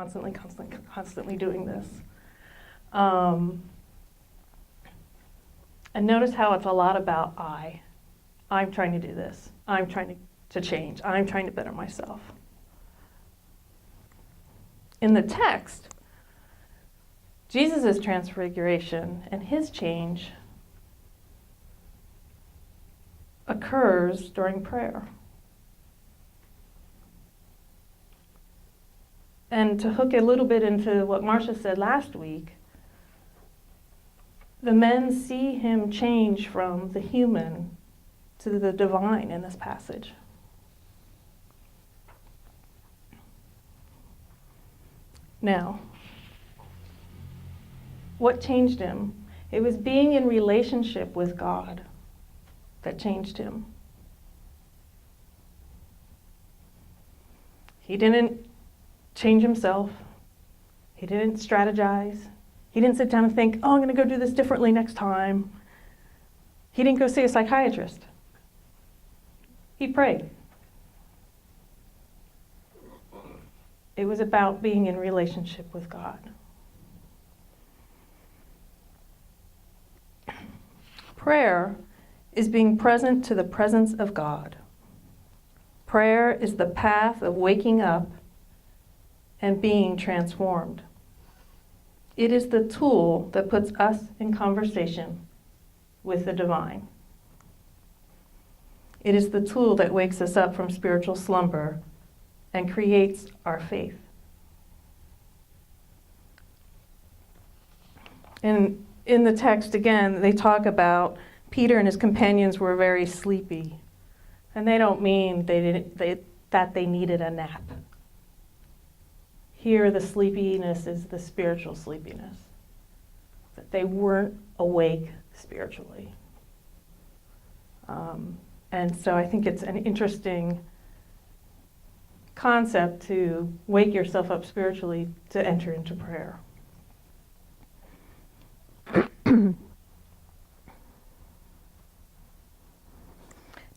constantly doing this. And notice how it's a lot about I. I'm trying to do this. I'm trying to change. I'm trying to better myself. In the text, Jesus' transfiguration and his change occurs during prayer. And to hook a little bit into what Marcia said last week, the men see him change from the human to the divine in this passage. Now, what changed him? It was being in relationship with God that changed him. He didn't change himself. He didn't strategize. He didn't sit down and think, oh, I'm going to go do this differently next time. He didn't go see a psychiatrist. He prayed. It was about being in relationship with God. Prayer is being present to the presence of God. Prayer is the path of waking up and being transformed. It is the tool that puts us in conversation with the divine. It is the tool that wakes us up from spiritual slumber and creates our faith. And in the text, again, they talk about Peter and his companions were very sleepy. And they don't mean that they needed a nap. Here, the sleepiness is the spiritual sleepiness. That they weren't awake spiritually. And so I think it's an interesting concept to wake yourself up spiritually to enter into prayer.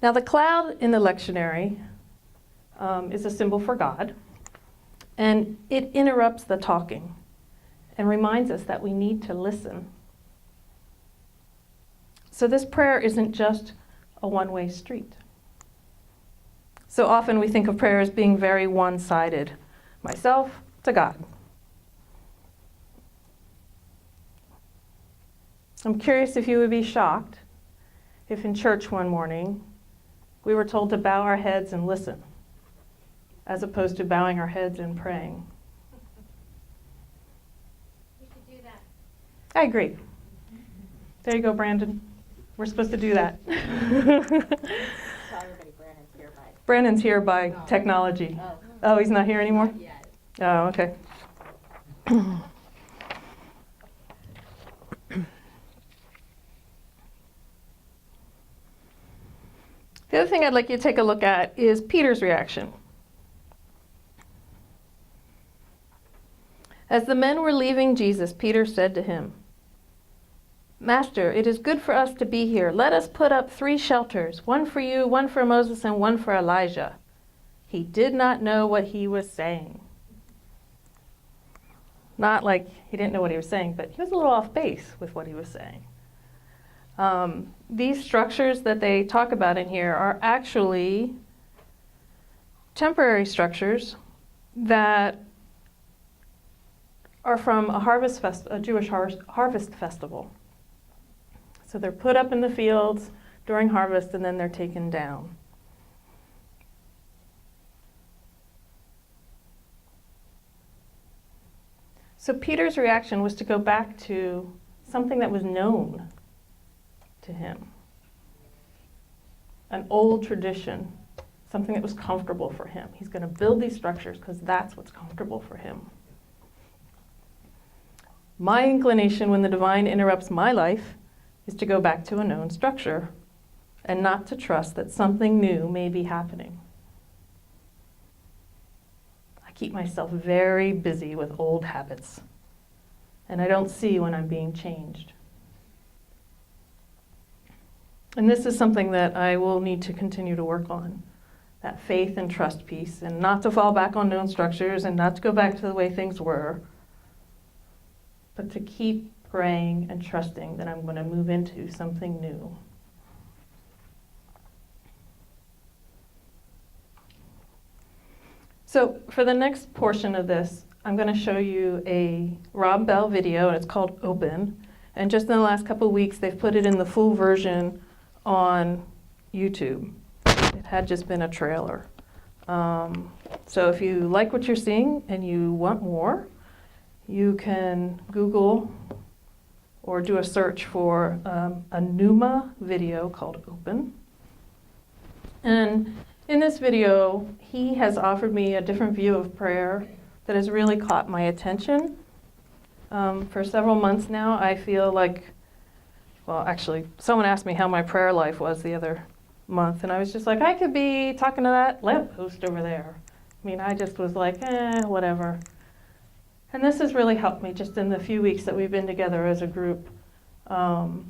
Now, the cloud in the lectionary is a symbol for God, and it interrupts the talking and reminds us that we need to listen. So this prayer isn't just a one-way street. So often we think of prayer as being very one-sided, myself to God. I'm curious if you would be shocked if in church one morning we were told to bow our heads and listen, as opposed to bowing our heads and praying. We should do that. I agree. There you go, Brandon. We're supposed to do that. Tell everybody Brandon's here by. Brandon's here by technology. Oh, he's not here anymore? Not yet. Oh, okay. The other thing I'd like you to take a look at is Peter's reaction. As the men were leaving Jesus, Peter said to him, "Master, it is good for us to be here. Let us put up 3 shelters, one for you, one for Moses, and one for Elijah." He did not know what he was saying. Not like he didn't know what he was saying, but he was a little off base with what he was saying. These structures that they talk about in here are actually temporary structures that are from a Jewish harvest festival. So they're put up in the fields during harvest and then they're taken down. So Peter's reaction was to go back to something that was known to him. An old tradition, something that was comfortable for him. He's going to build these structures because that's what's comfortable for him. My inclination when the divine interrupts my life is to go back to a known structure and not to trust that something new may be happening. I keep myself very busy with old habits, and I don't see when I'm being changed. And this is something that I will need to continue to work on that faith and trust piece, and not to fall back on known structures and not to go back to the way things were, but to keep praying and trusting that I'm going to move into something new. So for the next portion of this, I'm going to show you a Rob Bell video, and it's called Open. And just in the last couple of weeks, they've put it in the full version on YouTube. It had just been a trailer. So if you like what you're seeing and you want more, you can Google or do a search for a Numa video called Open. And in this video, he has offered me a different view of prayer that has really caught my attention. For several months now, I feel like, well, actually, someone asked me how my prayer life was the other month, and I was just like, I could be talking to that lamppost over there. I mean, I just was like, whatever. And this has really helped me just in the few weeks that we've been together as a group, to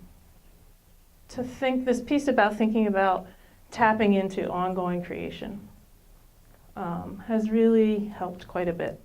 think this piece about thinking about tapping into ongoing creation has really helped quite a bit.